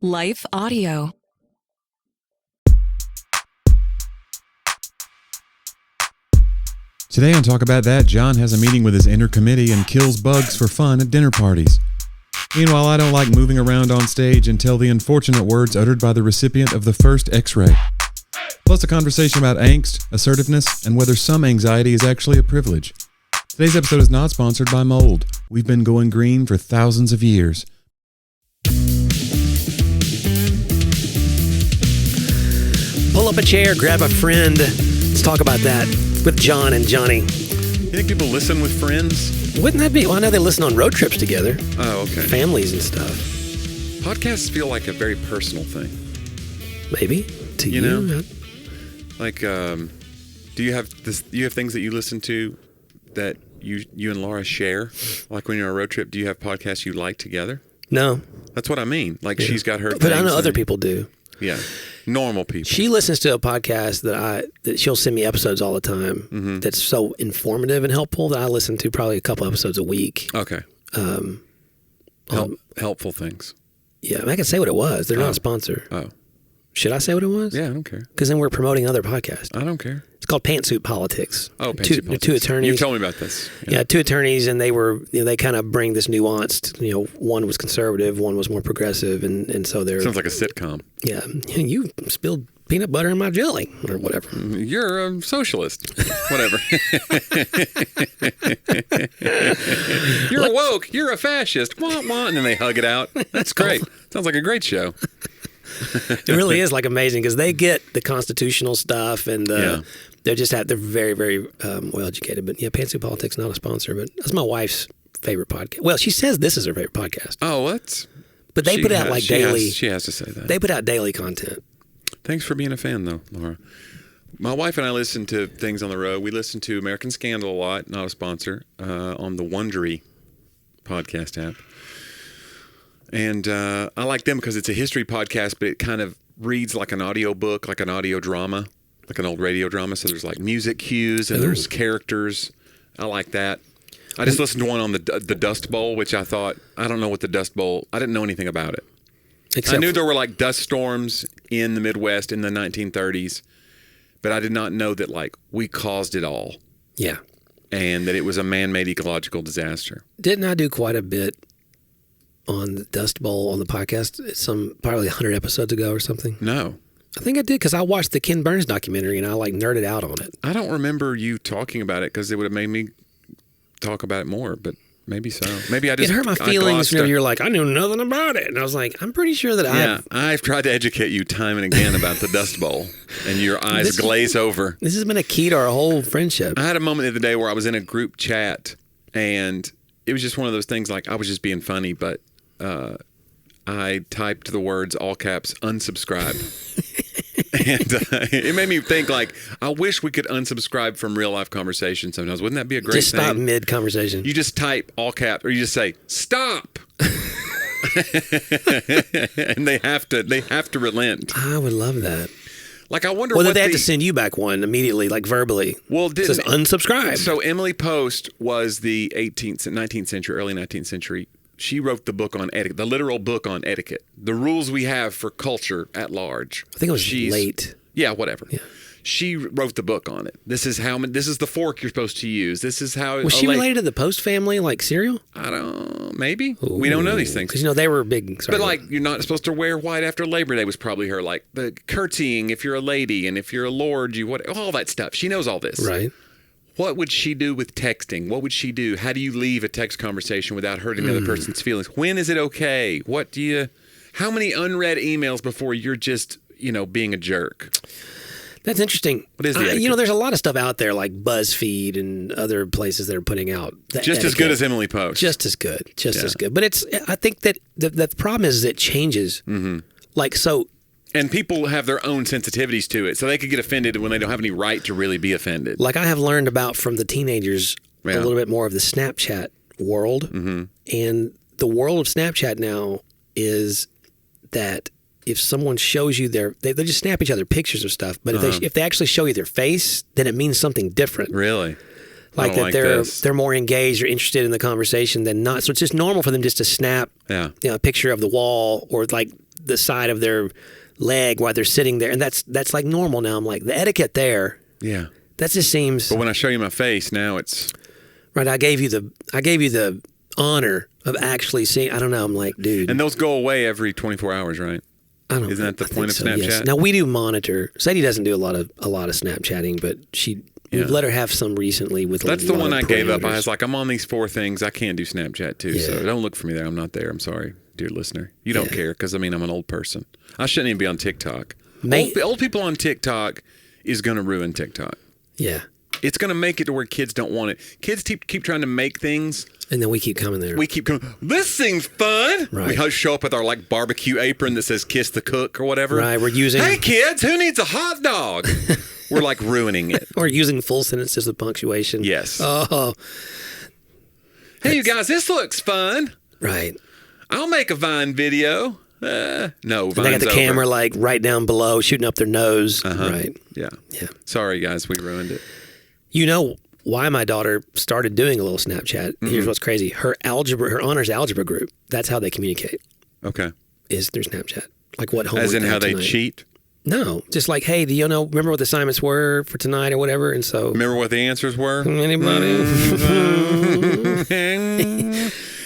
Life Audio. Today on Talk About That, John has a meeting with his inner committee and kills bugs for fun at dinner parties. Meanwhile, I don't like moving around on stage and tell the unfortunate words uttered by the recipient of the first X-ray. Plus a conversation about angst, assertiveness, and whether some anxiety is actually a privilege. Today's episode is not sponsored by mold. We've been going green for thousands of years. Pull up a chair, grab a friend. Let's talk about that with John and Jonnie. You think people listen with friends? Wouldn't that be? Well, I know they listen on road trips together. Oh, okay. Families and stuff. Podcasts feel like a very personal thing. Maybe to you. Know? Like, do you have this? You have things that you listen to that you and Laura share? Like when you're on a road trip, do you have podcasts you like together? No. That's what I mean. Like she's got her. But I know other people do. Yeah. Normal people. She listens to a podcast that she'll send me episodes all the time. Mm-hmm. That's so informative and helpful that I listen to probably a couple episodes a week. Okay. Helpful things. Yeah, I can say what it was. They're not a sponsor. Oh. Should I say what it was? Yeah, I don't care. Because then we're promoting other podcasts. I don't care. It's called Pantsuit Politics. Oh, Pantsuit Politics. Two attorneys. You told me about this. Yeah, two attorneys, and they kind of bring this nuanced. One was conservative, one was more progressive, and so they're sounds like a sitcom. Yeah, you spilled peanut butter in my jelly, or whatever. You're a socialist. Whatever. You're woke. You're a fascist. Wah, wah. And then they hug it out. That's great. Sounds like a great show. It really is like amazing because they get the constitutional stuff and they're very, very well educated. But yeah, Pantsuit Politics not a sponsor, but that's my wife's favorite podcast. Well, she says this is her favorite podcast. Oh, what? But they put out daily. She has to say that. They put out daily content. Thanks for being a fan, though, Laura. My wife and I listen to things on the road. We listen to American Scandal a lot, not a sponsor, on the Wondery podcast app. And I like them because it's a history podcast, but it kind of reads like an audio book, like an audio drama, like an old radio drama. So there's like music cues and there's characters. I like that. I just listened to one on the Dust Bowl, which I thought, I don't know what the Dust Bowl, I didn't know anything about it. I knew there were like dust storms in the Midwest in the 1930s, but I did not know that like we caused it all. Yeah. And that it was a man-made ecological disaster. Didn't I do quite a bit on the Dust Bowl on the podcast probably 100 episodes ago or something? No. I think I did because I watched the Ken Burns documentary and I like nerded out on it. I don't remember you talking about it because it would have made me talk about it more, but maybe so. Maybe I just... It hurt my feelings when you're like, I knew nothing about it. And I was like, I'm pretty sure that I've tried to educate you time and again about the Dust Bowl and your eyes glaze over. This has been a key to our whole friendship. I had a moment the other day where I was in a group chat and it was just one of those things like I was just being funny, but I typed the words all caps unsubscribe. And it made me think like, I wish we could unsubscribe from real life conversations sometimes. Wouldn't that be a great thing? Just stop mid conversation. You just type all caps or you just say, stop. And they have to relent. I would love that. Like, I wonder they have to send you back one immediately, like verbally. Well, it says unsubscribe. So Emily Post was the 19th century, early 19th century. She wrote the book on etiquette, the literal book on etiquette, the rules we have for culture at large. I think it was late. Yeah, whatever. Yeah. She wrote the book on it. This is the fork you're supposed to use. This is how. Was she related to the Post family, like cereal? I don't. Maybe. Ooh. We don't know these things because they were big. But like, you're not supposed to wear white after Labor Day was probably her. Like the curtsying if you're a lady and if you're a lord, all that stuff. She knows all this, right? What would she do with texting? What would she do? How do you leave a text conversation without hurting the other person's feelings? When is it okay? How many unread emails before you're just, being a jerk? That's interesting. What is the etiquette? There's a lot of stuff out there like BuzzFeed and other places that are putting out just as good as Emily Post. Just as good. As good. But I think that the problem is it changes. Mm-hmm. Like, so. And people have their own sensitivities to it, so they could get offended when they don't have any right to really be offended. Like I have learned about from the teenagers a little bit more of the Snapchat world. Mm-hmm. And the world of Snapchat now is that if someone shows you they just snap each other pictures of stuff, but if they actually show you their face, then it means something different. Really? Like that they're more engaged or interested in the conversation than not. So it's just normal for them just to snap a picture of the wall or like the side of their leg while they're sitting there, and that's like normal now. I'm like, the etiquette there. Yeah. That just seems. But when I show you my face, now it's right. I gave you the honor of actually seeing. I don't know. I'm like, dude. And those go away every 24 hours, right? I don't. Isn't that the point of Snapchat? Yes. Now we do monitor. Sadie doesn't do a lot of Snapchatting, but we've let her have some recently with. That's the one I gave up. I was like, I'm on these 4 things. I can't do Snapchat too, so don't look for me there. I'm not there. I'm sorry, dear listener. You don't care because I'm an old person. I shouldn't even be on TikTok. Old people on TikTok is going to ruin TikTok. Yeah. It's going to make it to where kids don't want it. Kids keep trying to make things. And then we keep coming there. We keep coming, this thing's fun. Right. We show up with our like barbecue apron that says kiss the cook or whatever. Right, we're using. Hey kids, who needs a hot dog? We're like ruining it. We're using full sentences with punctuation. Yes. Oh. Hey you guys, this looks fun. Right. I'll make a Vine video. No, Vine's they got the camera like right down below, shooting up their nose. Right. Yeah. Yeah. Sorry guys, we ruined it. You know why my daughter started doing a little Snapchat? Mm-hmm. Here's what's crazy. Her honors algebra group, that's how they communicate. Okay. Is through Snapchat. Like what homework. As in how they tonight. cheat? No. Just like, hey, do you remember what the assignments were for tonight or whatever? And so. Remember what the answers were? Anybody?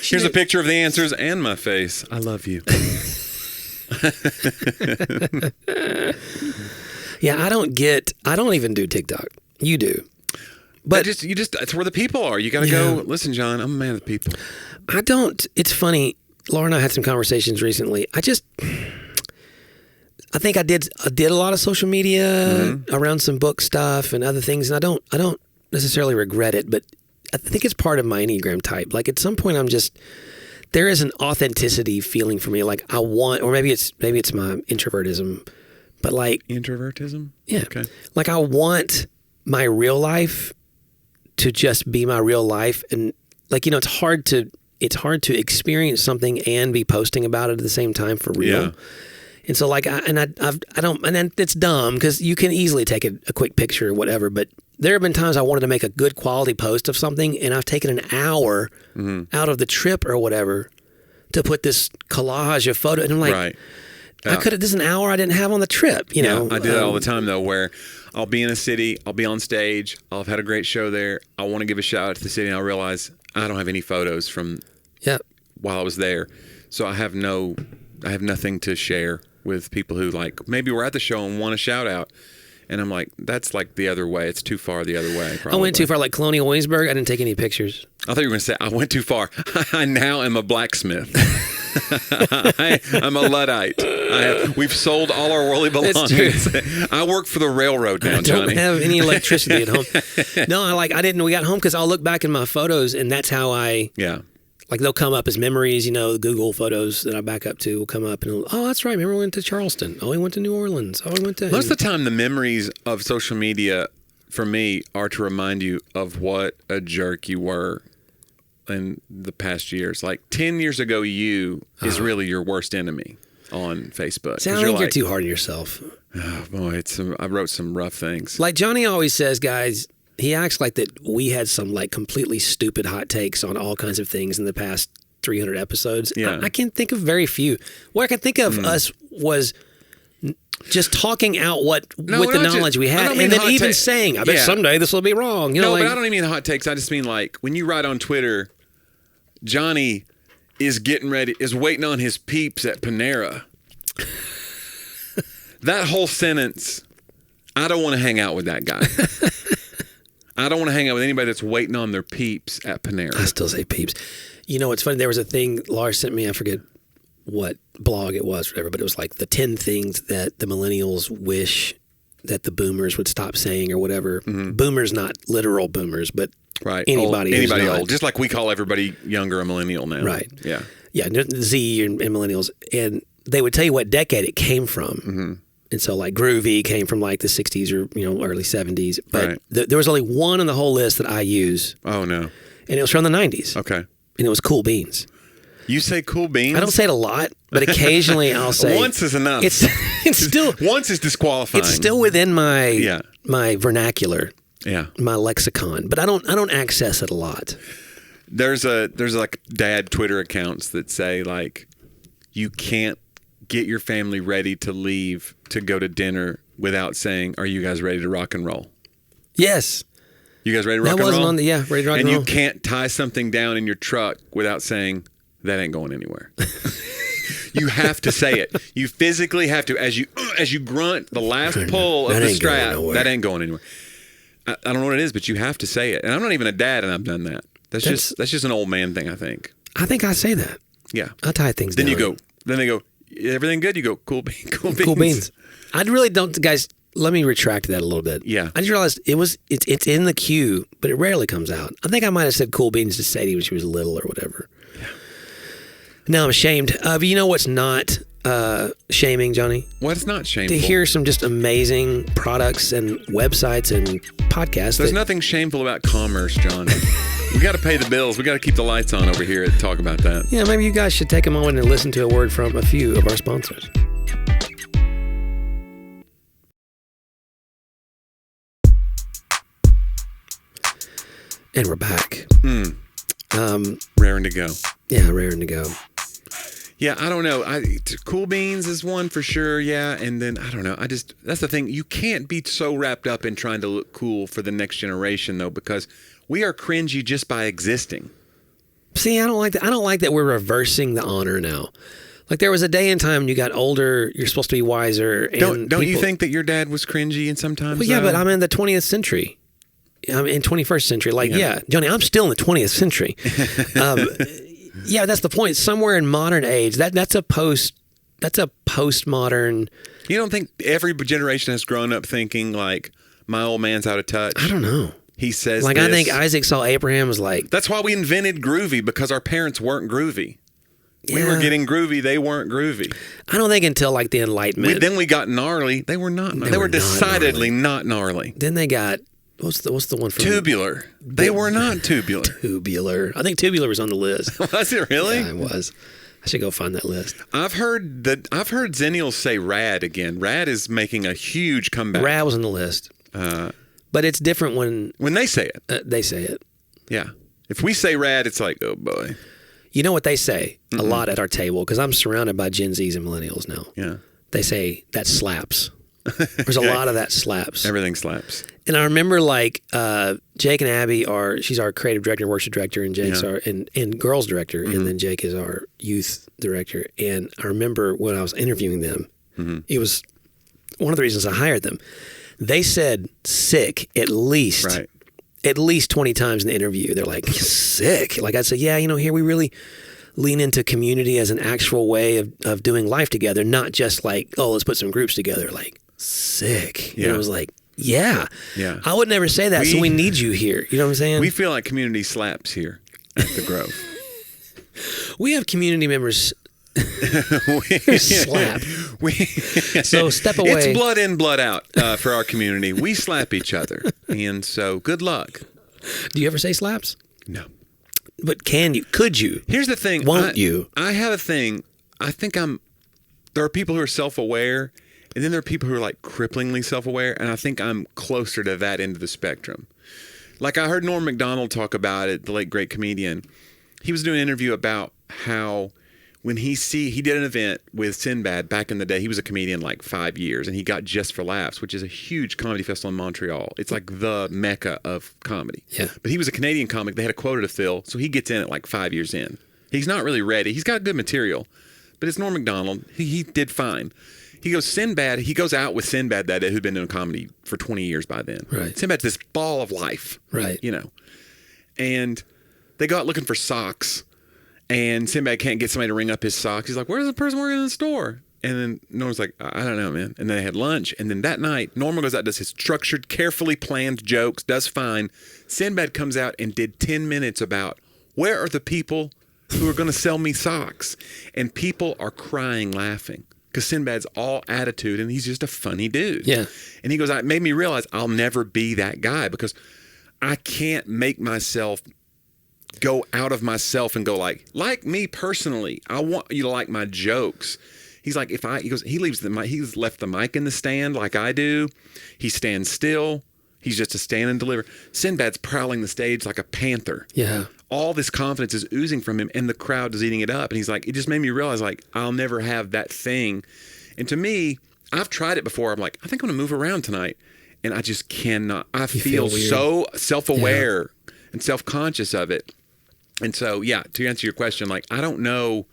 Here's a picture of the answers and my face. I love you. Yeah, I don't even do TikTok. You do. But you just it's where the people are. You got to go, listen, John, I'm a man of the people. I don't. It's funny. Laura and I had some conversations recently. I think I did a lot of social media around some book stuff and other things, and I don't necessarily regret it, but I think it's part of my Enneagram type. Like at some point there is an authenticity feeling for me. Like I want, or maybe it's my introvertism, but like introvertism? Yeah. Okay. Like I want my real life to just be my real life. And like, it's hard to experience something and be posting about it at the same time for real. Yeah. And so like, I don't, and then it's dumb because you can easily take a quick picture or whatever, but there have been times I wanted to make a good quality post of something and I've taken an hour out of the trip or whatever to put this collage of photo. And I'm like, right. this is an hour I didn't have on the trip, you know? I do that all the time though, where I'll be in a city, I'll be on stage, I'll have had a great show there. I want to give a shout out to the city and I realize I don't have any photos from while I was there. So I have nothing to share with people who like maybe were at the show and want a shout out. And I'm like, that's like the other way. It's too far the other way. Probably. I went too far, like Colonial Williamsburg. I didn't take any pictures. I thought you were going to say, I went too far. I now am a blacksmith. I'm a Luddite. We've sold all our worldly belongings. I work for the railroad now, Johnny. I don't have any electricity at home. No, I didn't. We got home because I'll look back in my photos, and that's how like they'll come up as memories, the Google photos that I back up to will come up and that's right. Remember we went to Charleston. Oh, we went to New Orleans. Oh, we went to... Most of the time, the memories of social media for me are to remind you of what a jerk you were in the past years. Like 10 years ago, you is really your worst enemy on Facebook. See, I think you're too hard on yourself. Oh, boy. I wrote some rough things. Like Jonnie always says, guys, he acts like that we had some like completely stupid hot takes on all kinds of things in the past 300 episodes. Yeah. I can think of very few. What I can think of us was just talking out with the knowledge we had, and then even saying, I bet someday this will be wrong. But I don't even mean hot takes. I just mean like when you write on Twitter, Jonnie is waiting on his peeps at Panera. That whole sentence, I don't want to hang out with that guy. I don't want to hang out with anybody that's waiting on their peeps at Panera. I still say peeps. It's funny. There was a thing Laura sent me. I forget what blog it was or whatever, but it was like the 10 things that the millennials wish that the boomers would stop saying or whatever. Mm-hmm. Boomers, not literal boomers, but anybody old. Just like we call everybody younger a millennial now. Right. Yeah. Yeah. Z and millennials. And they would tell you what decade it came from. Mm-hmm. And so like groovy came from like the 60s or, early 70s. But there was only one on the whole list that I use. Oh, no. And it was from the 90s. Okay. And it was Cool Beans. You say Cool Beans? I don't say it a lot, but occasionally I'll say... Once is enough. It's still... Once is disqualifying. It's still within my vernacular, yeah, my lexicon, but I don't access it a lot. There's like dad Twitter accounts that say like, you can't get your family ready to leave to go to dinner without saying, "Are you guys ready to rock and roll?" Yes. You guys ready to rock and roll? That wasn't on the, ready to rock and roll. And you can't tie something down in your truck without saying, "That ain't going anywhere." You have to say it. You physically have to. As you grunt the last pull of the strap, that ain't going anywhere. I don't know what it is, but you have to say it. And I'm not even a dad, and I've done that. That's just an old man thing, I think. I think I say that. Yeah. I tie things down. Then they go, "Everything good?" You go, "Cool beans." Cool beans. I really don't, guys. Let me retract that a little bit. Yeah. I just realized it's in the queue, but it rarely comes out. I think I might have said cool beans to Sadie when she was little or whatever. Yeah. Now I'm ashamed. But you know what's not shaming, Johnny? What's not shameful? To hear some just amazing products and websites and podcasts. There's nothing shameful about commerce, John. We got to pay the bills. We got to keep the lights on over here to talk about that. Yeah, maybe you guys should take a moment and listen to a word from a few of our sponsors. And we're back. Raring to go. Yeah, raring to go. Yeah, I don't know. Cool beans is one for sure. Yeah, and then I don't know. That's the thing. You can't be so wrapped up in trying to look cool for the next generation, though, because we are cringy just by existing. See, I don't like that. I don't like that we're reversing the honor now. Like there was a day and time when you got older, you're supposed to be wiser. And don't you think that your dad was cringy and sometimes? Well, yeah, but I'm in the 20th century. I'm in 21st century. Like, yeah, Johnny, I'm still in the 20th century. Yeah, that's the point. Somewhere in modern age, that's a postmodern. You don't think every generation has grown up thinking like my old man's out of touch? I don't know. He says like this. I think Isaac saw Abraham was like. That's why we invented groovy, because our parents weren't groovy. Yeah. We were getting groovy. They weren't groovy. I don't think until like the Enlightenment. Then we got gnarly. They were not. They were decidedly not gnarly. Then they got. What's the one from tubular? They were not tubular. Tubular. I think tubular was on the list. Was it really? Yeah, it was. I should go find that list. I've heard Zennials say rad again. Rad is making a huge comeback. Rad was on the list. But it's different when they say it. They say it. Yeah. If we say rad, it's like, oh boy. You know what they say a lot at our table, because I'm surrounded by Gen Zs and millennials now. Yeah. They say that slaps. There's a lot of that slaps. Everything slaps. And I remember like Jake and Abby she's our creative director, worship director, and Jake's our and girls director, and then Jake is our youth director. And I remember when I was interviewing them, it was one of the reasons I hired them. They said sick at least 20 times in the interview. They're like, sick. Like I'd say, yeah, here we really lean into community as an actual way of doing life together, not just like, oh, let's put some groups together. Like, sick. Yeah. And I was like, yeah. I would never say that, so we need you here. You know what I'm saying? We feel like community slaps here at the Grove. We have community members slap. So step away. It's blood in, blood out for our community. We slap each other. And so good luck. Do you ever say slaps? No. But can you? Could you? Here's the thing. Won't you? I have a thing. I think there are people who are self-aware, and then there are people who are like cripplingly self-aware, and I think I'm closer to that end of the spectrum. Like I heard Norm Macdonald talk about it, the late great comedian. He was doing an interview about how when he did an event with Sinbad back in the day. He was a comedian like 5 years, and he got Just for Laughs, which is a huge comedy festival in Montreal. It's like the mecca of comedy. Yeah. But he was a Canadian comic. They had a quota to fill, so he gets in at like 5 years in. He's not really ready. He's got good material, but it's Norm Macdonald. He did fine. He goes out with Sinbad that day, who'd been doing comedy for 20 years by then. Right. Sinbad's this ball of life. Right. And they go out looking for socks. And Sinbad can't get somebody to ring up his socks. He's like, where's the person working in the store? And then Norm's like, I don't know, man. And then they had lunch. And then that night, Norman goes out, does his structured, carefully planned jokes, does fine. Sinbad comes out and did 10 minutes about where are the people who are going to sell me socks? And people are crying, laughing. Because Sinbad's all attitude, and he's just a funny dude. Yeah. And he goes, it made me realize I'll never be that guy, because I can't make myself go out of myself and go like me personally, I want you to like my jokes. He's like, he's left the mic in the stand like I do. He stands still. He's just a stand and deliver. Sinbad's prowling the stage like a panther. Yeah. all this confidence is oozing from him, and the crowd is eating it up. And he's like, it just made me realize, like, I'll never have that thing. And to me, I've tried it before. I'm like, I think I'm going to move around tonight. And I just cannot. I feel so self-aware and self-conscious of it. And so, yeah, to answer your question, like, I don't know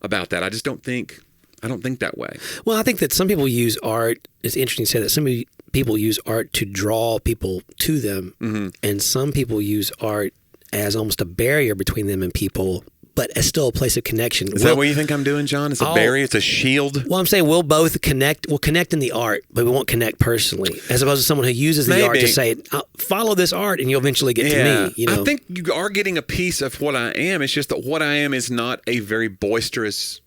about that. I just don't think that way. Well, I think that some people use art. It's interesting to say that some people use art to draw people to them, and some people use art as almost a barrier between them and people, but as still a place of connection. Is that what you think I'm doing, John? It's a barrier? It's a shield? Well, I'm saying we'll both connect. We'll connect in the art, but we won't connect personally, as opposed to someone who uses the art to say, follow this art and you'll eventually get to me. You know? I think you are getting a piece of what I am. It's just that what I am is not a very boisterous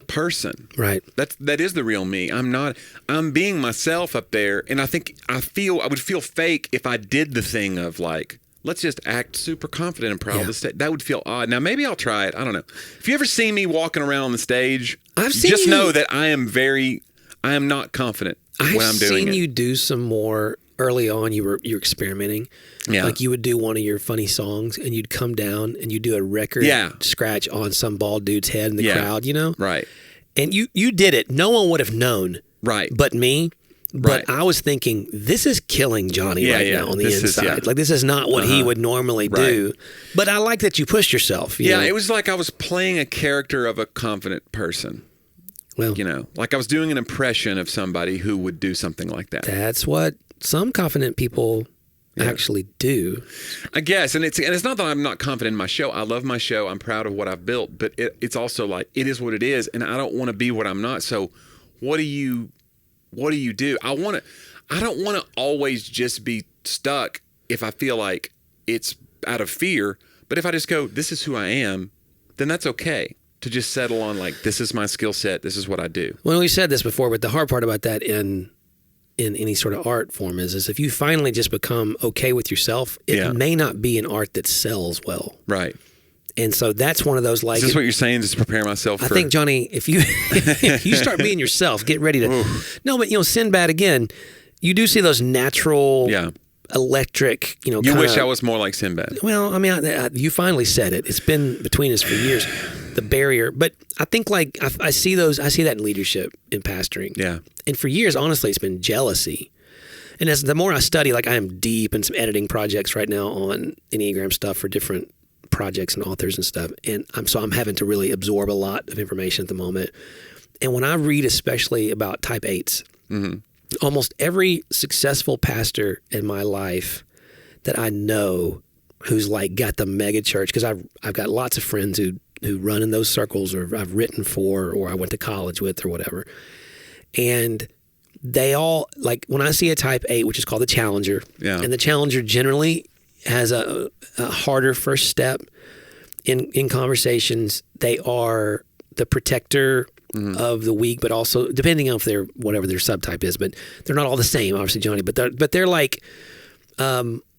person. Right. That is the real me. I'm being myself up there, and I think I would feel fake if I did the thing of like, let's just act super confident and proud of the stage. That would feel odd. Now, maybe I'll try it. I don't know. If you ever see me walking around on the stage, just know that I am not confident when I'm doing it. I've seen you do some more early on. You were experimenting. Yeah. Like you would do one of your funny songs and you'd come down and you'd do a record scratch on some bald dude's head in the crowd, you know? Right. And you did it. No one would have known. Right. But me. But I was thinking, this is killing Jonnie now on the inside. Like, this is not what he would normally do. But I like that you pushed yourself. You know? It was like I was playing a character of a confident person. Well, you know, like I was doing an impression of somebody who would do something like that. That's what some confident people actually do. I guess. And it's not that I'm not confident in my show. I love my show. I'm proud of what I've built. But it's also like, it is what it is. And I don't want to be what I'm not. So what do you do? I don't want to always just be stuck if I feel like it's out of fear. But if I just go, this is who I am, then that's okay to just settle on like, this is my skill set. This is what I do. Well, we said this before, but the hard part about that in any sort of art form is if you finally just become okay with yourself, it may not be an art that sells well. Right. And so that's one of those like... Is this what you're saying, just to prepare myself for... I think, Jonnie, if you start being yourself, get ready to... Oof. No, but, Sinbad, again, you do see those natural, electric, You wish I was more like Sinbad. Well, I mean, you finally said it. It's been between us for years, the barrier. But I think, like, I see that in leadership, in pastoring. Yeah. And for years, honestly, it's been jealousy. And as the more I study, like, I am deep in some editing projects right now on Enneagram stuff for different projects and authors and stuff, and I'm having to really absorb a lot of information at the moment. And when I read especially about type 8s, almost every successful pastor in my life that I know who's like got the mega church, because I've got lots of friends who run in those circles, or I've written for, or I went to college with, or whatever, and they all, like, when I see a type 8, which is called the challenger, and the challenger generally has a harder first step in conversations. They are the protector of the weak, but also, depending on if they're whatever their subtype is, but they're not all the same, obviously, Jonnie. But they're like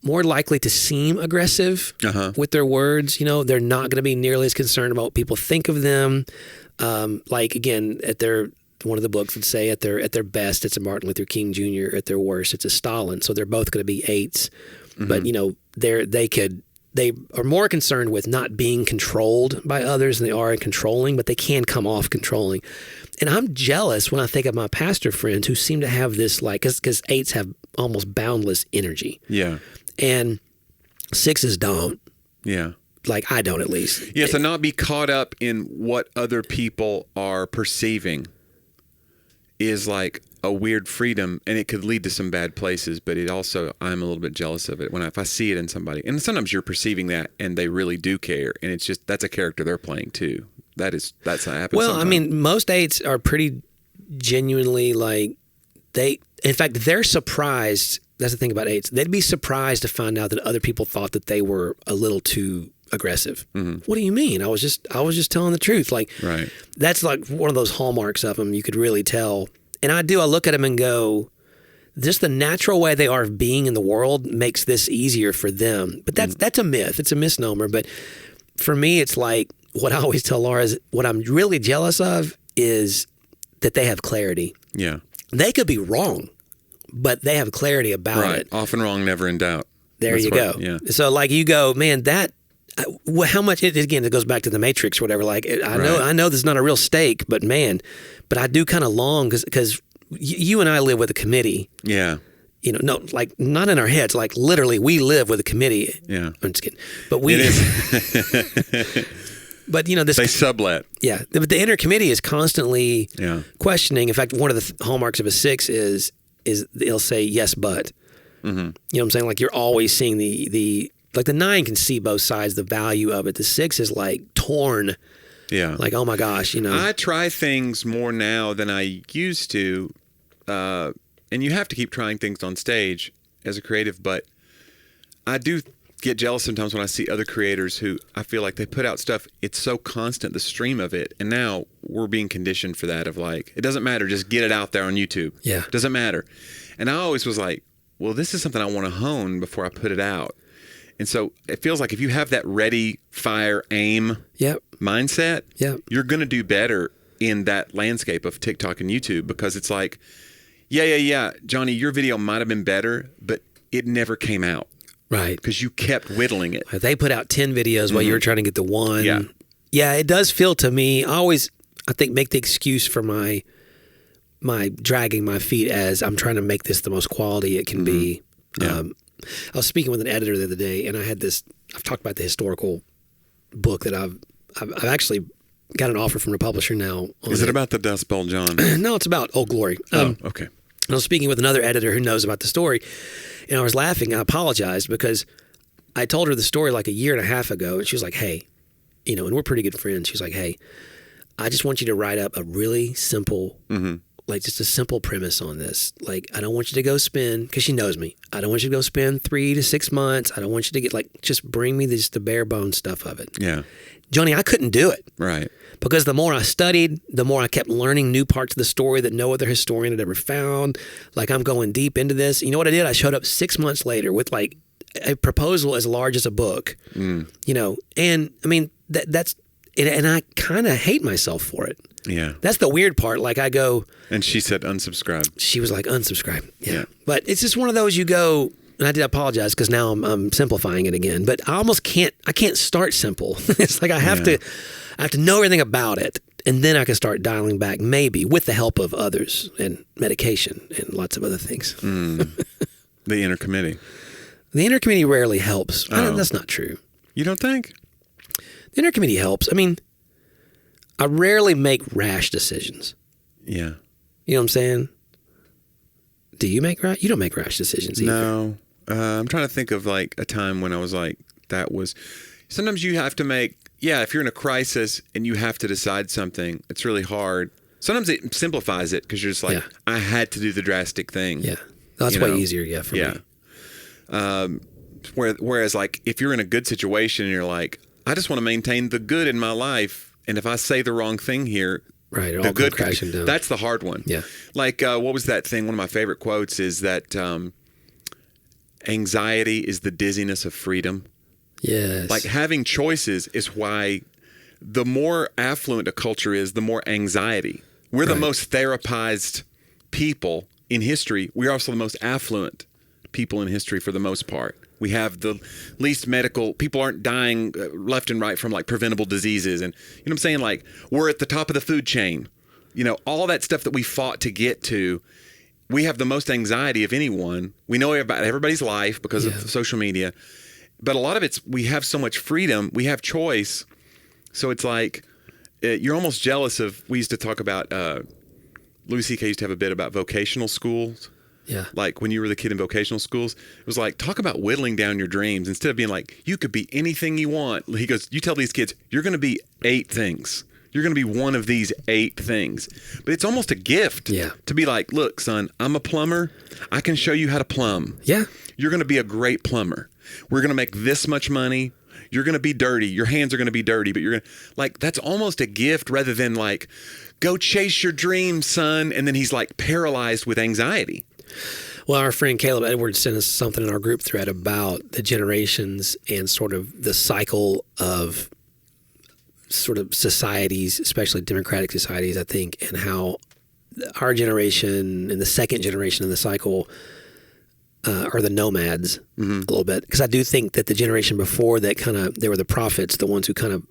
more likely to seem aggressive with their words. They're not going to be nearly as concerned about what people think of them. Like, again, one of the books would say at their best, it's a Martin Luther King Jr. At their worst, it's a Stalin. So they're both going to be 8s. But they are more concerned with not being controlled by others than they are in controlling, but they can come off controlling. And I'm jealous when I think of my pastor friends who seem to have this, like, because 8s have almost boundless energy. Yeah. And 6s don't. Yeah. Like, I don't, at least. Yeah, so not be caught up in what other people are perceiving is like a weird freedom, and it could lead to some bad places, but it also, I'm a little bit jealous of it if I see it in somebody. And sometimes you're perceiving that and they really do care, and it's just, that's a character they're playing too. That's how it happens. Well, sometimes. I mean, most 8s are pretty genuinely like, in fact, they're surprised. That's the thing about 8s. They'd be surprised to find out that other people thought that they were a little too aggressive. What do you mean? I was just telling the truth. Like, right. That's like one of those hallmarks of them. You could really tell. And I look at them and go, just the natural way they are of being in the world makes this easier for them. But that's a myth. It's a misnomer. But for me, it's like, what I always tell Laura is, what I'm really jealous of is that they have clarity. Yeah. They could be wrong, but they have clarity about it. Often wrong, never in doubt. There you go. Yeah. So, like, you go, man, that Well, how much? Again, it goes back to the Matrix or whatever. Like, I know this is not a real stake, but man, I do kind of long because you and I live with a committee. Yeah. No, like not in our heads. Like literally, we live with a committee. Yeah. I'm just kidding. But we. It is. But this they sublet. Yeah, the inner committee is constantly questioning. In fact, one of the hallmarks of a 6 is they'll say yes, but. Mm-hmm. You know what I'm saying? Like you're always seeing the like the 9 can see both sides, the value of it. The 6 is like torn. Yeah. Like, oh my gosh, I try things more now than I used to, and you have to keep trying things on stage as a creative. But I do get jealous sometimes when I see other creators who I feel like they put out stuff. It's so constant, the stream of it. And now we're being conditioned for that of like, it doesn't matter. Just get it out there on YouTube. Yeah. It doesn't matter. And I always was like, well, this is something I want to hone before I put it out. And so it feels like if you have that ready, fire, aim mindset, you're going to do better in that landscape of TikTok and YouTube because it's like, yeah, Jonnie, your video might have been better, but it never came out. Right. Because you kept whittling it. They put out 10 videos while you were trying to get the one. Yeah. Yeah, it does feel to me, I think, make the excuse for my dragging my feet as I'm trying to make this the most quality it can be. Yeah. I was speaking with an editor the other day, and I've talked about the historical book that I've actually got an offer from the publisher now. Is it about the Dust Bowl John? No, it's about Old Glory. Okay. I was speaking with another editor who knows about the story, and I was laughing. I apologized because I told her the story like a year and a half ago, and she was like, hey, and we're pretty good friends. She was like, hey, I just want you to write up a really simple, like just a simple premise on this. Like, I don't want you to go spend, because she knows me, I don't want you to go spend 3 to 6 months. I don't want you to get just bring me the bare bones stuff of it. Yeah. Jonnie, I couldn't do it. Right. Because the more I studied, the more I kept learning new parts of the story that no other historian had ever found. Like, I'm going deep into this. You know what I did? I showed up 6 months later with like a proposal as large as a book. And I mean, that's, and I kind of hate myself for it. Yeah. That's the weird part. Like I go. And she said unsubscribe. She was like, unsubscribe. Yeah. But it's just one of those you go, and I did apologize because now I'm simplifying it again. But I can't start simple. It's like I have to know everything about it, and then I can start dialing back, maybe with the help of others and medication and lots of other things. The inner committee. The inner committee rarely helps. That's not true. You don't think? The inner committee helps. I mean, I rarely make rash decisions. Yeah. You know what I'm saying? Do you make rash? You don't make rash decisions either. No. I'm trying to think of like a time when I was like, sometimes you have to make, if you're in a crisis and you have to decide something, it's really hard. Sometimes it simplifies it because you're just like, I had to do the drastic thing. Yeah. That's way easier, for me. Whereas like if you're in a good situation and you're like, I just want to maintain the good in my life. And if I say the wrong thing here, right, it all good crashing down. That's the hard one. Yeah. Like, what was that thing? One of my favorite quotes is that anxiety is the dizziness of freedom. Yes. Like having choices is why the more affluent a culture is, the more anxiety. We're the most therapized people in history. We're also the most affluent people in history for the most part. We have the least medical, people aren't dying left and right from like preventable diseases. And you know what I'm saying? Like we're at the top of the food chain, all that stuff that we fought to get to. We have the most anxiety of anyone. We know about everybody's life because of social media, but a lot of we have so much freedom. We have choice. So it's like, you're almost jealous of, we used to talk about, Louis C.K. used to have a bit about vocational schools. Yeah. Like when you were the kid in vocational schools, it was like, talk about whittling down your dreams instead of being like, you could be anything you want. He goes, you tell these kids, you're going to be 8 things. You're going to be one of these 8 things. But it's almost a gift to be like, look, son, I'm a plumber. I can show you how to plumb. Yeah. You're going to be a great plumber. We're going to make this much money. You're going to be dirty. Your hands are going to be dirty, but you're going to like, that's almost a gift rather than like, go chase your dreams, son. And then he's like paralyzed with anxiety. Well, our friend Caleb Edwards sent us something in our group thread about the generations and sort of the cycle of sort of societies, especially democratic societies, I think, and how our generation and the second generation of the cycle are the nomads a little bit, because I do think that the generation before that they were the prophets, the ones who kind of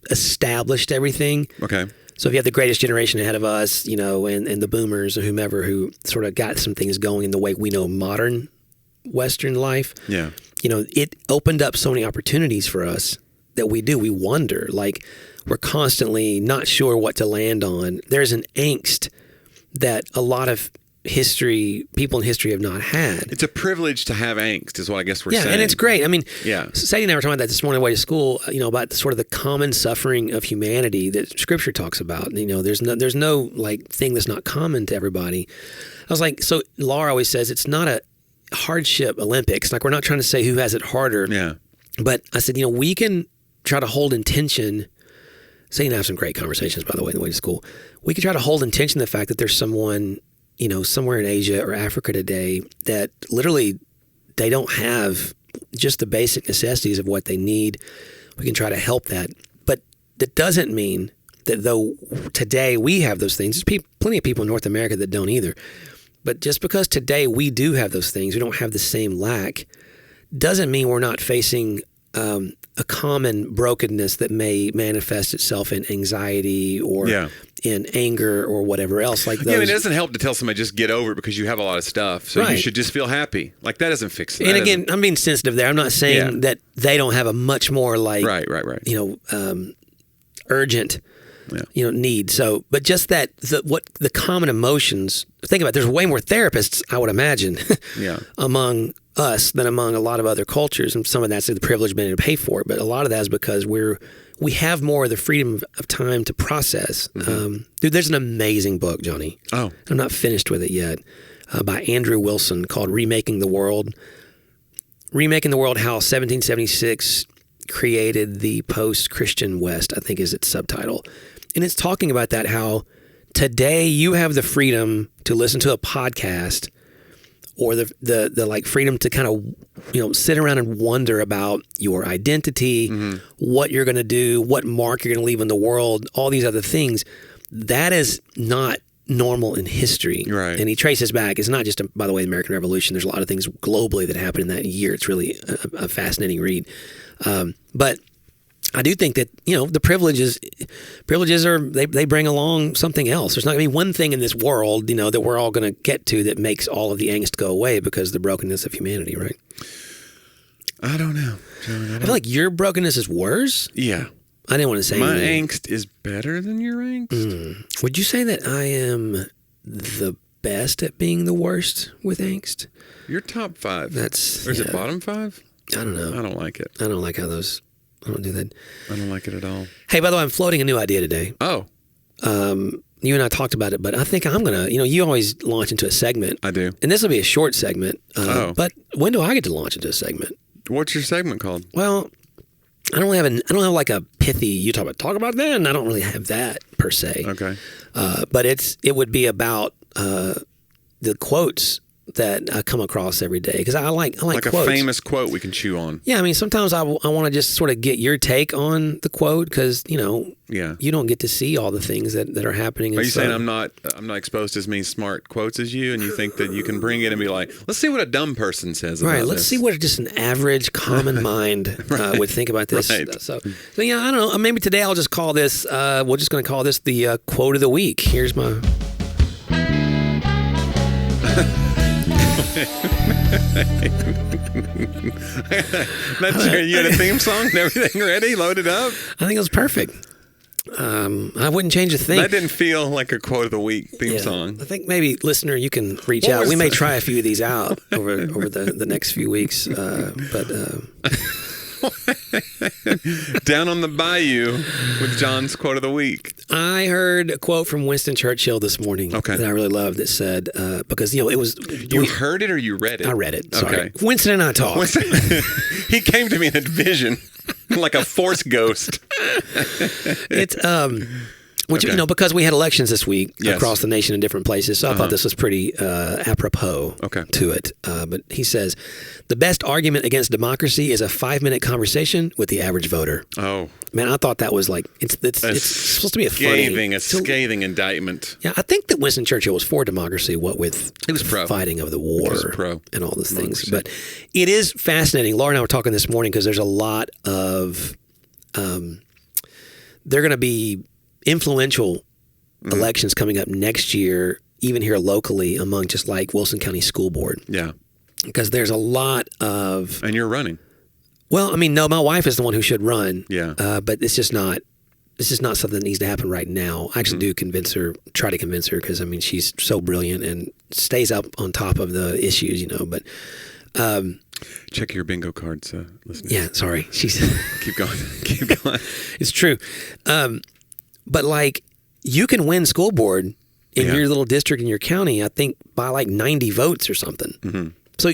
established everything. Okay. So if you have the greatest generation ahead of us, and the boomers or whomever who sort of got some things going in the way we know modern Western life, it opened up so many opportunities for us that we wonder, like we're constantly not sure what to land on. There's an angst that a lot of people in history have not had. It's a privilege to have angst, is what I guess we're saying. Yeah, and it's great. I mean, yeah. Sadie and I were talking about that this morning on the way to school, about sort of the common suffering of humanity that Scripture talks about. There's no like thing that's not common to everybody. I was like, so Laura always says it's not a hardship Olympics. Like, we're not trying to say who has it harder. Yeah. But I said, we can try to hold in tension. Sadie and I have some great conversations, by the way, on the way to school. We can try to hold in tension the fact that there's someone somewhere in Asia or Africa today that literally they don't have just the basic necessities of what they need. We can try to help that. But that doesn't mean that though today we have those things, there's plenty of people in North America that don't either. But just because today we do have those things, we don't have the same lack, doesn't mean we're not facing a common brokenness that may manifest itself in anxiety or in anger or whatever else like those. Yeah, it doesn't help to tell somebody just get over it because you have a lot of stuff. So you should just feel happy. Like, that doesn't fix it. And again, I'm being sensitive there. I'm not saying that they don't have a much more like, urgent need. So, but just that the common emotions, think about it, there's way more therapists, I would imagine, among us than among a lot of other cultures, and some of that's the privilege being able to pay for it, but a lot of that is because we have more of the freedom of time to process. Dude, there's an amazing book, Jonnie. Oh, I'm not finished with it yet, by Andrew Wilson, called Remaking the World. Remaking the World: How 1776 Created the Post-Christian West, I think is its subtitle. And it's talking about that, how today you have the freedom to listen to a podcast, or the like freedom to kind of, sit around and wonder about your identity, what you're going to do, what mark you're going to leave in the world, all these other things. That is not normal in history. Right. And he traces back. It's not just, by the way, the American Revolution. There's a lot of things globally that happened in that year. It's really a fascinating read. But I do think that, the privileges are, they bring along something else. There's not going to be one thing in this world, that we're all going to get to that makes all of the angst go away because of the brokenness of humanity, right? I don't know. I feel like your brokenness is worse. Yeah. I didn't want to say my anything. angst is better than your angst. Would you say that I am the best at being the worst with angst? You're top 5. Or is it bottom 5? I don't know. I don't like it. I don't like how those... I don't do that. I don't like it at all. Hey, by the way, I'm floating a new idea today. Oh. You and I talked about it, but I think I'm going to, you always launch into a segment. I do. And this will be a short segment. But when do I get to launch into a segment? What's your segment called? Well, I don't have like a pithy, you talk about that, and I don't really have that per se. Okay. But it would be about the quotes that I come across every day, because I like like quotes. A famous quote we can chew on. Yeah, I mean, sometimes I want to just sort of get your take on the quote, because you don't get to see all the things that are happening. Are you saying I'm not exposed to as many smart quotes as you, and you think that you can bring it and be like, let's see what a dumb person says about let's see what just an average common mind would think about this. Right. So yeah, I don't know. Maybe today I'll just call this. We're just going to call this the quote of the week. Here's my. You had a theme song and everything ready, loaded up? I think it was perfect. I wouldn't change a thing. That didn't feel like a quote of the week theme song. I think maybe, listener, you can reach out. We may try a few of these out over the next few weeks. Down on the Bayou with John's quote of the week. I heard a quote from Winston Churchill this morning that I really loved. That said, because it was. You heard it or you read it? I read it. Sorry. Okay. Winston and I talked. He came to me in a vision, like a force ghost. It's Which, Okay. because we had elections this week Yes. across the nation in different places, so I thought this was pretty apropos to it. But he says, the best argument against democracy is a 5-minute conversation with the average voter. Oh. Man, I thought that was like, it's supposed to be a scathing indictment. Yeah, I think that Winston Churchill was for democracy, what with He was pro. fighting of the war pro and all those things. democracy. But it is fascinating. Laura and I were talking this morning because there's a lot of, they're going to be influential elections coming up next year, even here locally among just like Wilson County School Board. Yeah. Because there's a lot of... And you're running. Well, I mean, no, my wife is the one who should run. Yeah. But it's just not... This is not something that needs to happen right now. I actually do try to convince her because, I mean, she's so brilliant and stays up on top of the issues, But Check your bingo cards, listeners. yeah, sorry. She's Keep going. Keep going. It's true. But like, you can win school board in your little district in your county, I think, by like 90 votes or something. Mm-hmm. So,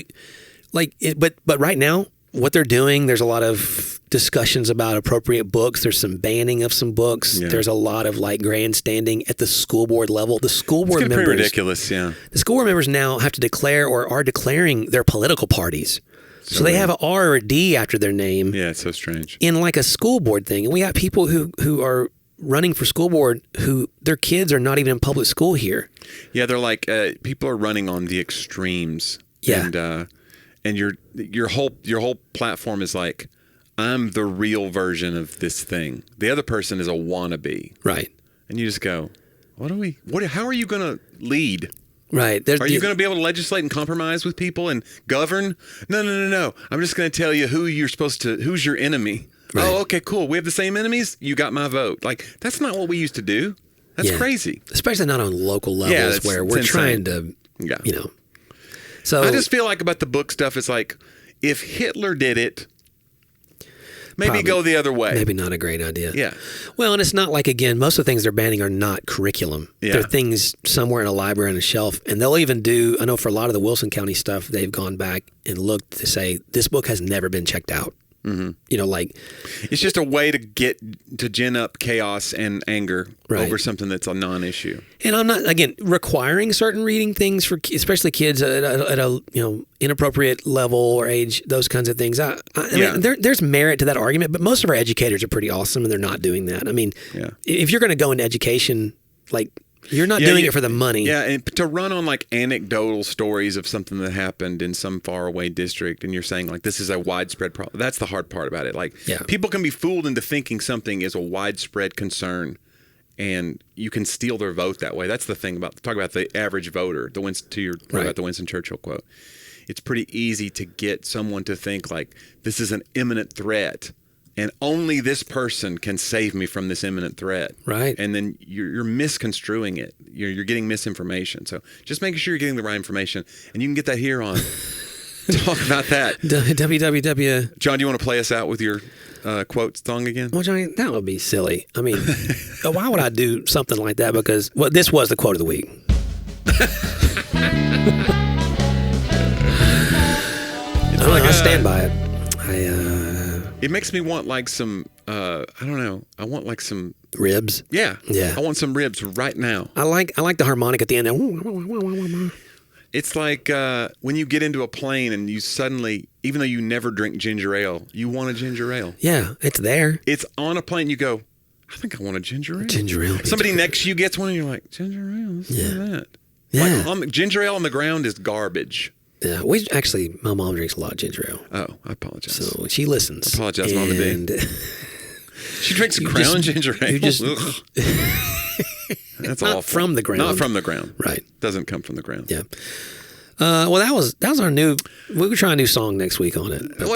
like, but right now, what they're doing, there's a lot of discussions about appropriate books. There's some banning of some books. Yeah. There's a lot of like grandstanding at the school board level. The school board members, pretty ridiculous, yeah. The school board members now have to declare or are declaring their political parties. So they have an R or a D after their name. Yeah, it's so strange. In like a school board thing. And we got people who are running for school board who their kids are not even in public school here. Yeah, they're like people are running on the extremes. Yeah. And your whole platform is like, I'm the real version of this thing. The other person is a wannabe. Right. And you just go, how are you going to lead? Right. Are you going to be able to legislate and compromise with people and govern? No. I'm just going to tell you who's your enemy. Right. Oh, okay, cool. We have the same enemies. You got my vote. Like, that's not what we used to do. That's crazy. Especially not on local levels where we're trying to, So I just feel like about the book stuff, it's like, if Hitler did it, maybe go the other way. Maybe not a great idea. Yeah. Well, and it's not like, again, most of the things they're banning are not curriculum. Yeah. They're things somewhere in a library on a shelf. And they'll even do, I know for a lot of the Wilson County stuff, they've gone back and looked to say, this book has never been checked out. Mm-hmm. Like... It's just a way to gin up chaos and anger over something that's a non-issue. And I'm not, again, requiring certain reading things for especially kids at a inappropriate level or age, those kinds of things. I mean, there's merit to that argument, but most of our educators are pretty awesome and they're not doing that. I mean, if you're going to go into education, like, you're not doing it for the money. Yeah, and to run on like anecdotal stories of something that happened in some faraway district, and you're saying like this is a widespread problem. That's the hard part about it. Like people can be fooled into thinking something is a widespread concern, and you can steal their vote that way. That's the thing about the average voter. About the Winston Churchill quote. It's pretty easy to get someone to think like this is an imminent threat. And only this person can save me from this imminent threat. Right. And then you're misconstruing it. You're getting misinformation. So just making sure you're getting the right information. And you can get that here on Talk About That. www. John, do you want to play us out with your quote song again? Well, Johnny, that would be silly. I mean, why would I do something like that? Because, this was the quote of the week. I stand by it. It makes me want like some, I don't know. I want like some ribs. Yeah. Yeah. I want some ribs right now. I like the harmonic at the end. It's like when you get into a plane and you suddenly, even though you never drink ginger ale, you want a ginger ale. Yeah, it's there. It's on a plane. You go, I think I want a ginger ale. Ginger ale. Somebody next to you gets one and you're like, ginger ale? What's that? Yeah. Like, ginger ale on the ground is garbage. Yeah, my mom drinks a lot of ginger ale. Oh, I apologize. So she listens. I apologize, Mom and Dad. She drinks Crown ginger ale. That's not awful. From the ground. Not from the ground. Right. Doesn't come from the ground. Yeah. Well, that was our new. We could try a new song next week on it. But,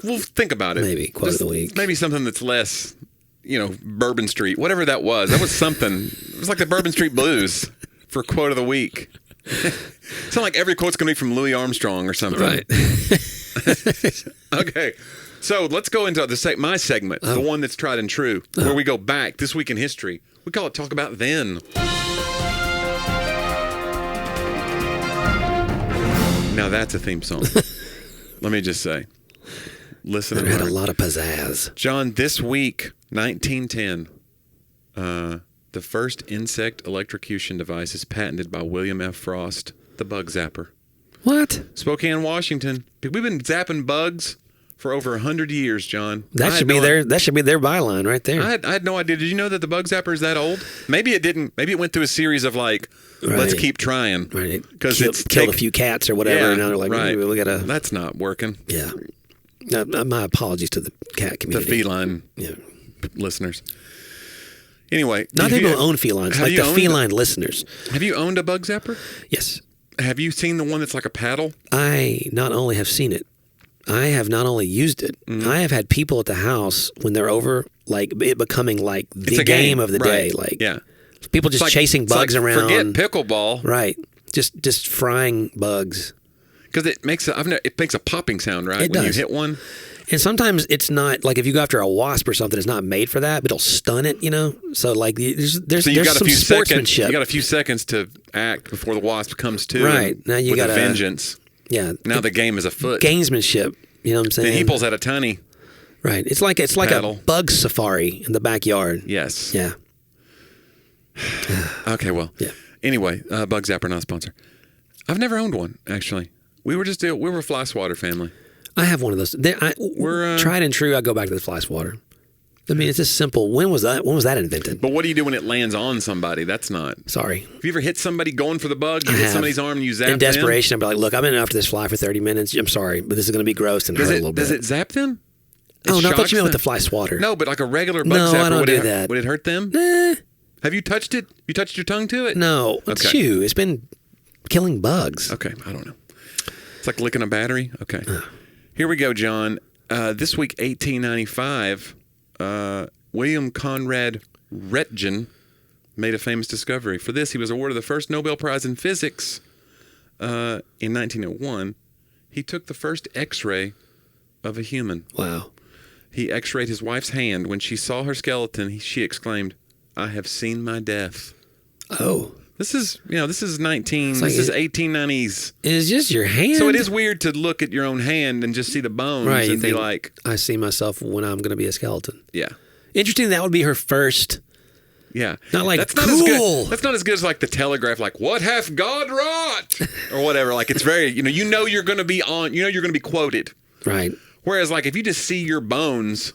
we'll think about it. Maybe quote of the week. Maybe something that's less, Bourbon Street, whatever that was. That was something. It was like the Bourbon Street Blues for quote of the week. It's not like every quote's going to be from Louis Armstrong or something. Right. Okay. So let's go into my segment, the one that's tried and true, where we go back this week in history. We call it Talk About Then. Now that's a theme song. Let me just say. Listen to it. Had a lot of pizzazz. John, this week, 1910, The first insect electrocution device is patented by William F. Frost, the bug zapper. What? Spokane, Washington. We've been zapping bugs for over 100 years, John. That should be their byline right there. I had no idea. Did you know that the bug zapper is that old? Maybe it didn't. Maybe it went through a series of let's keep trying. Right. Because it's killed a few cats or whatever. Yeah, and now they're like, right. we gotta. That's not working. Yeah. My apologies to the cat community. The feline listeners. Anyway. Not people who own felines, like the feline listeners. Have you owned a bug zapper? Yes. Have you seen the one that's like a paddle? I not only have seen it, I have not only used it, I have had people at the house when they're over, like it becoming like the game of the day. Like people just chasing bugs around. Forget pickleball. Right. Just frying bugs. Because it makes a popping sound, right? It when does. You hit one. And sometimes it's not, like if you go after a wasp or something, it's not made for that, but it'll stun it, So like there's some sportsmanship. You got a few seconds to act before the wasp comes to. Right. Now you got a vengeance. Yeah. Now the game is afoot. Gamesmanship. You know what I'm saying? Then he pulls out a tunny. Right. It's like a bug safari in the backyard. Yes. Yeah. Okay, well. Yeah. Anyway, Bug Zapper, not a sponsor. I've never owned one, actually. We were a fly swatter family. I have one of those. We're tried and true. I go back to the fly swatter. I mean, it's just simple. When was that invented? But what do you do when it lands on somebody? That's not. Sorry. Have you ever hit somebody going for the bug? You hit somebody's arm and you zap them? In desperation, I'm like, look, I've been after this fly for 30 minutes. I'm sorry, but this is going to be gross and hurt a little bit. Does it zap them? No, I thought you meant with the fly swatter. No, but like a regular bug zapper. No, I don't do that. Would it hurt them? Nah. Have you touched it? You touched your tongue to it? No. Okay. Chew. It's been killing bugs. Okay, I don't know. It's like licking a battery? Okay. Here we go, John. This week, 1895, William Conrad Roentgen made a famous discovery. For this, he was awarded the first Nobel Prize in Physics in 1901. He took the first X-ray of a human. Wow. He X-rayed his wife's hand. When she saw her skeleton, she exclaimed, "I have seen my death." Oh. This is 1890s. It's just your hand. So it is weird to look at your own hand and just see the bones and be like, I see myself when I'm going to be a skeleton. Yeah. Interesting. That would be her first. Yeah. Not like, that's cool. Not as good. That's not as good as like the Telegraph, like, what hath God wrought? Or whatever. Like it's very, you're going to be you're going to be quoted. Right. Whereas like if you just see your bones,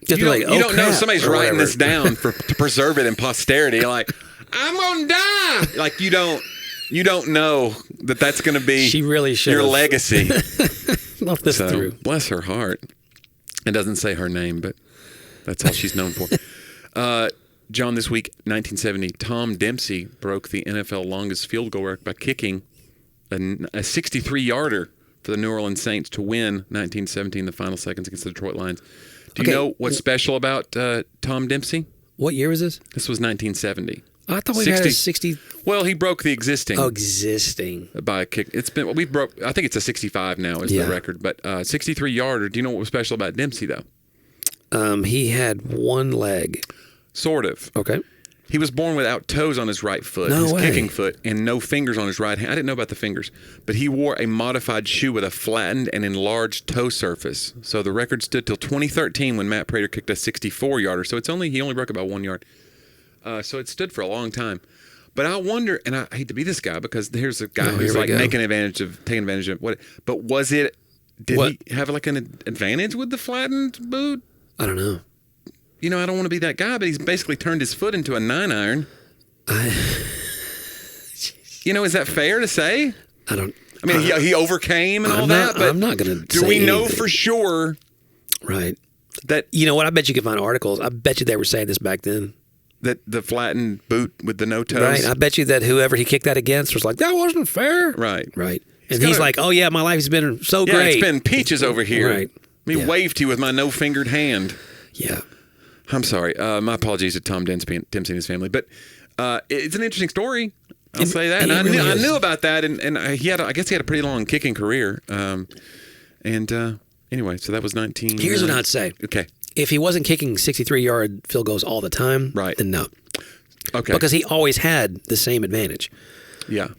you don't know somebody's writing this down to preserve it in posterity. You're like, I'm gonna die. Like you don't know that's gonna be your legacy. Not this through. Bless her heart. It doesn't say her name, but that's all she's known for. John, this week, 1970, Tom Dempsey broke the NFL longest field goal record by kicking a 63-yarder for the New Orleans Saints to win 1917, the final seconds against the Detroit Lions. Do you know what's special about Tom Dempsey? What year was this? This was 1970. I thought we had a 60. Well, he broke the existing. Oh, existing. By a kick. I think it's a 65 now is the record, but 63-yarder. Do you know what was special about Dempsey, though? He had one leg. Sort of. Okay. He was born without toes on his right foot, his kicking foot, and no fingers on his right hand. I didn't know about the fingers, but he wore a modified shoe with a flattened and enlarged toe surface. So the record stood till 2013 when Matt Prater kicked a 64-yarder. So he only broke about 1 yard. So it stood for a long time. But I wonder, and I hate to be this guy because here's a guy who's like taking advantage of what. But did he have like an advantage with the flattened boot? I don't know. I don't want to be that guy, but he's basically turned his foot into a 9-iron. Is that fair to say? I don't. I mean, he overcame and all that, but I'm not going to. Do we know for sure? Right. That what? I bet you could find articles. I bet you they were saying this back then. That the flattened boot with the no toes. Right. I bet you that whoever he kicked that against was like, that wasn't fair. Right. Right. And he's like, oh yeah, my life has been so great. It's been peaches over here. Right. Waved to you with my no-fingered hand. Yeah. I'm sorry. My apologies to Tom Dempsey and his family, but it's an interesting story. I'll say that. And I knew about that, and I guess he had a pretty long kicking career. Anyway, so that was 19. Here's what I'd say. Okay. If he wasn't kicking 63-yard field goals all the time, right, then no. Okay. Because he always had the same advantage. Yeah.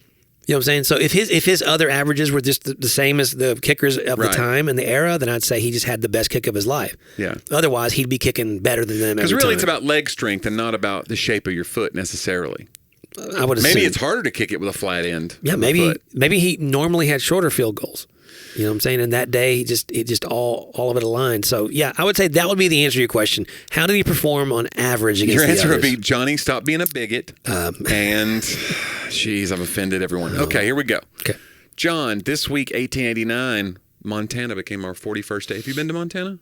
You know what I'm saying? So if his other averages were just the same as the kickers of the time and the era, then I'd say he just had the best kick of his life. Yeah. Otherwise, he'd be kicking better than them every time. Because really, it's about leg strength and not about the shape of your foot necessarally. I would assume. Maybe it's harder to kick it with a flat end. Yeah, maybe he normally had shorter field goals. You know what I'm saying? And that day, it just all of it aligned. So, yeah, I would say that would be the answer to your question. How did he perform on average against Your answer the would others? be, Jonnie, stop being a bigot. And, jeez, I've offended everyone. Okay, here we go. Okay. John, this week, 1889, Montana became our 41st state. Have you been to Montana?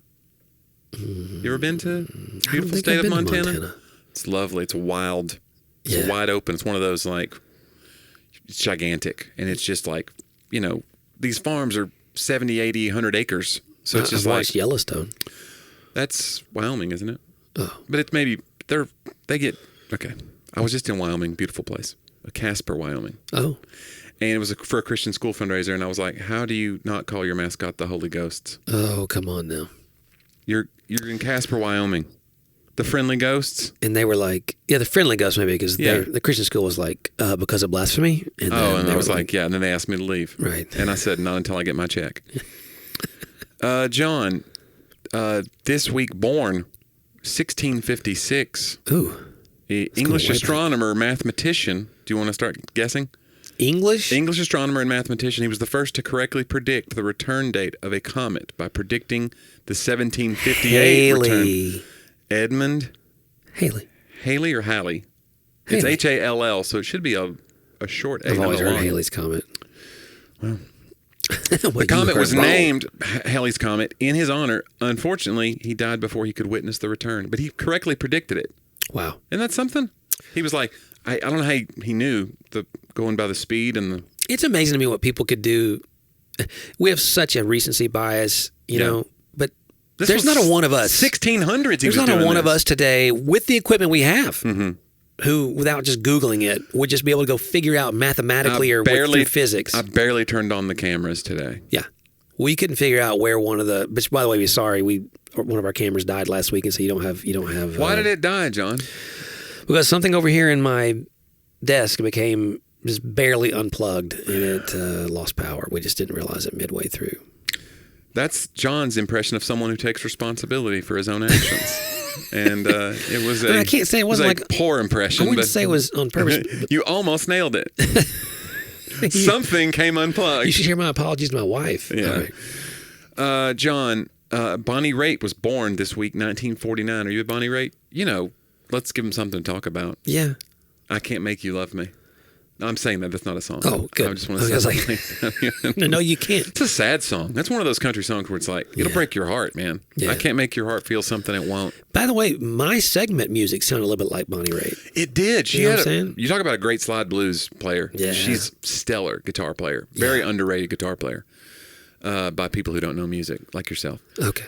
You ever been to the beautiful state of Montana? It's lovely. It's wild. It's wide open. It's one of those, like, it's gigantic. And it's just like, you know, these farms are 70, 80, 100 acres. So it's just I've like watched Yellowstone. That's Wyoming, isn't it? Oh. But it's maybe they get okay. I was just in Wyoming, beautiful place, Casper, Wyoming. Oh. And it was for a Christian school fundraiser, and I was like, "How do you not call your mascot the Holy Ghosts?" Oh, come on now. You're in Casper, Wyoming. The Friendly Ghosts. And they were like, yeah, the Friendly Ghosts maybe, because the Christian school was like, because of blasphemy. And and I was like, yeah, and then they asked me to leave. Right. And I said, not until I get my check. John, this week born, 1656. Ooh. English astronomer, mathematician. Do you want to start guessing? English astronomer and mathematician. He was the first to correctly predict the return date of a comet by predicting the 1758 return. Edmund Halley or Halley? It's Hall, so it should be a short A. I've always heard Halley's Comet. Well, the comet was named Halley's Comet in his honor. Unfortunately, he died before he could witness the return, but he correctly predicted it. Wow. Isn't that something? He was like, I don't know how he knew, going by the speed and the... It's amazing to me what people could do. We have such a recency bias, you know, but there's not a one of us. 1600s. There's not a one of us today with the equipment we have who, without just Googling it, would just be able to go figure out mathematically through physics. I barely turned on the cameras today. Yeah. We couldn't figure out where one of the, which by the way, we're sorry, one of our cameras died last week, and so you don't have. Why did it die, John? Because something over here in my desk became just barely unplugged, and it lost power. We just didn't realize it midway through. That's John's impression of someone who takes responsibility for his own actions. And it was I can't say it wasn't like a poor impression. I wouldn't say it was on purpose. You almost nailed it. Something came unplugged. You should hear my apologies to my wife. Yeah. Right. John, Bonnie Raitt was born this week, 1949. Are you a Bonnie Raitt? You know, let's give him something to talk about. Yeah. I Can't Make You Love Me. I'm saying that's not a song. Oh, good. I just want to say something. No, you can't. It's a sad song. That's one of those country songs where it's like, it'll break your heart, man. Yeah. I can't make your heart feel something it won't. By the way, my segment music sounded a little bit like Bonnie Raitt. It did. You know what I'm saying? You talk about a great slide blues player. Yeah. She's stellar guitar player. Very underrated guitar player by people who don't know music, like yourself. Okay.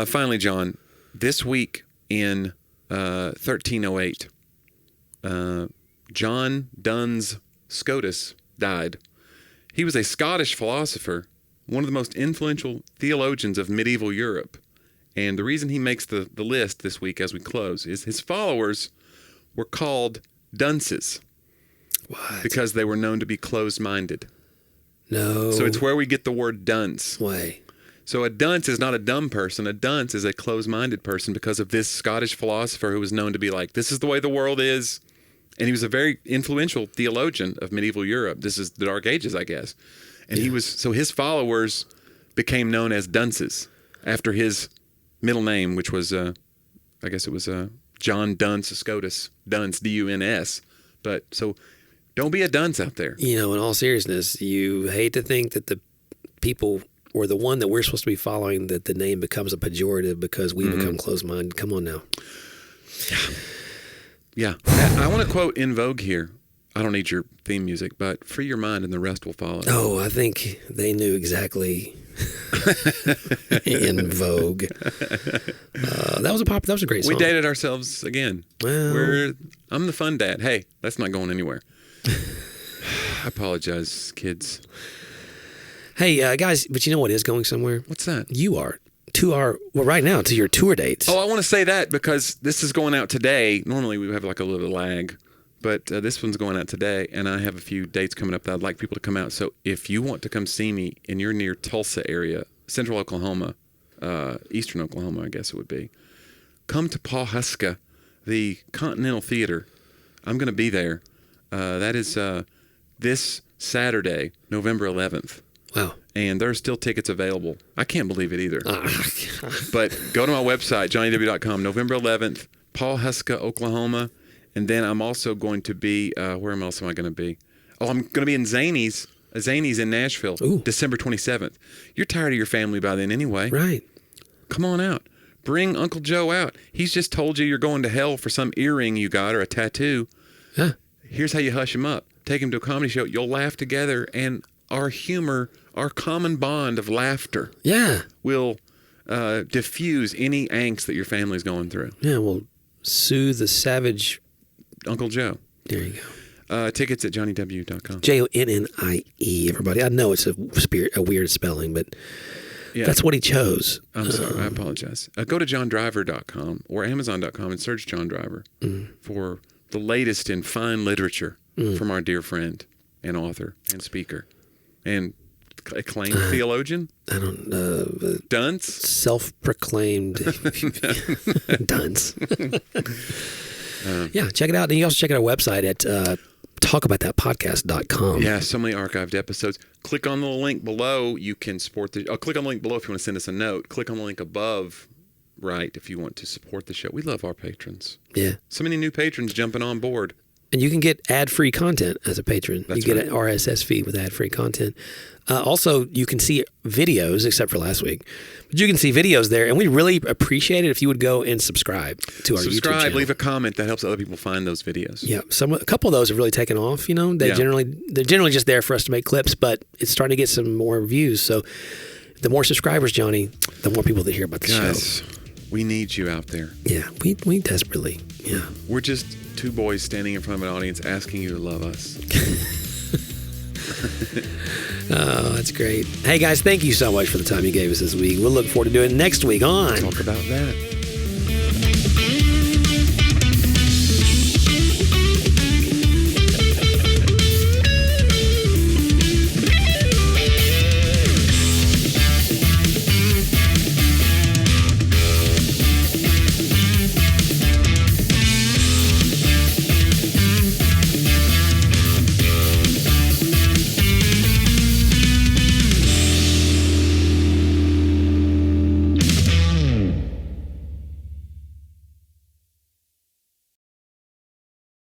Finally, John, this week in 1308, John Duns Scotus died. He was a Scottish philosopher, one of the most influential theologians of medieval Europe. And the reason he makes the list this week as we close is his followers were called dunces. What? Because they were known to be closed-minded. No. So it's where we get the word dunce. Way. So a dunce is not a dumb person. A dunce is a closed-minded person because of this Scottish philosopher who was known to be like, this is the way the world is. And he was a very influential theologian of medieval Europe. This is the Dark Ages, I guess. And so his followers became known as dunces after his middle name, which was, I guess it was John Duns Scotus, Duns, D-U-N-S. But so don't be a dunce out there. You know, in all seriousness, you hate to think that the people or the one that we're supposed to be following, that the name becomes a pejorative because we become closed-minded. Come on now. Yeah. I want to quote In Vogue here. I don't need your theme music, but free your mind and the rest will follow. Oh, I think they knew exactly In Vogue. That was a great song. We dated ourselves again. Well, I'm the fun dad. Hey, that's not going anywhere. I apologize, kids. Hey, guys, but you know what is going somewhere? What's that? You are. Right now, to your tour dates. Oh, I want to say that because this is going out today. Normally we have like a little lag, But this one's going out today, and I have a few dates coming up that I'd like people to come out. So if you want to come see me and you're near Tulsa area, central Oklahoma, eastern Oklahoma, I guess it would be, come to Pawhuska, the Continental Theater. I'm going to be there. That is this Saturday, November 11th. Wow. And there's still tickets available. I can't believe it either. But go to my website, johnnyw.com, November 11th, Pawhuska, Oklahoma. And then I'm also going to be, where else am I going to be? Oh, I'm going to be in Zany's in Nashville, Ooh. December 27th. You're tired of your family by then anyway. Right. Come on out. Bring Uncle Joe out. He's just told you you're going to hell for some earring you got or a tattoo. Yeah. Here's how you hush him up. Take him to a comedy show. You'll laugh together, and our humor, our common bond of laughter, will diffuse any angst that your family's going through. Yeah, we'll soothe the savage Uncle Joe. There you go. Tickets at johnnyw.com. JONNIE, everybody. I know it's a weird spelling, but that's what he chose. I'm sorry. I apologize. Go to johndriver.com or amazon.com and search John Driver for the latest in fine literature from our dear friend and author and speaker and acclaimed theologian. I don't know. Dunce? Self-proclaimed dunce. Yeah, check it out. And you also check out our website at talkaboutthatpodcast.com. Yeah, so many archived episodes. Click on the link below. You can support the... click on the link below if you want to send us a note. Click on the link above, right, if you want to support the show. We love our patrons. Yeah. So many new patrons jumping on board. And you can get ad-free content as a patron. That's you get an RSS feed with ad-free content. Also, you can see videos, except for last week. But you can see videos there, and we really appreciate it if you would go and subscribe to our YouTube channel. Leave a comment. That helps other people find those videos. Yeah, a couple of those have really taken off. You know, they're generally just there for us to make clips, but it's starting to get some more views. So, the more subscribers, Johnny, the more people that hear about the show. We need you out there. Yeah, we desperately. Yeah, we're just two boys standing in front of an audience asking you to love us. Oh, that's great. Hey, guys, thank you so much for the time you gave us this week. We'll look forward to doing it next week on Talk About That.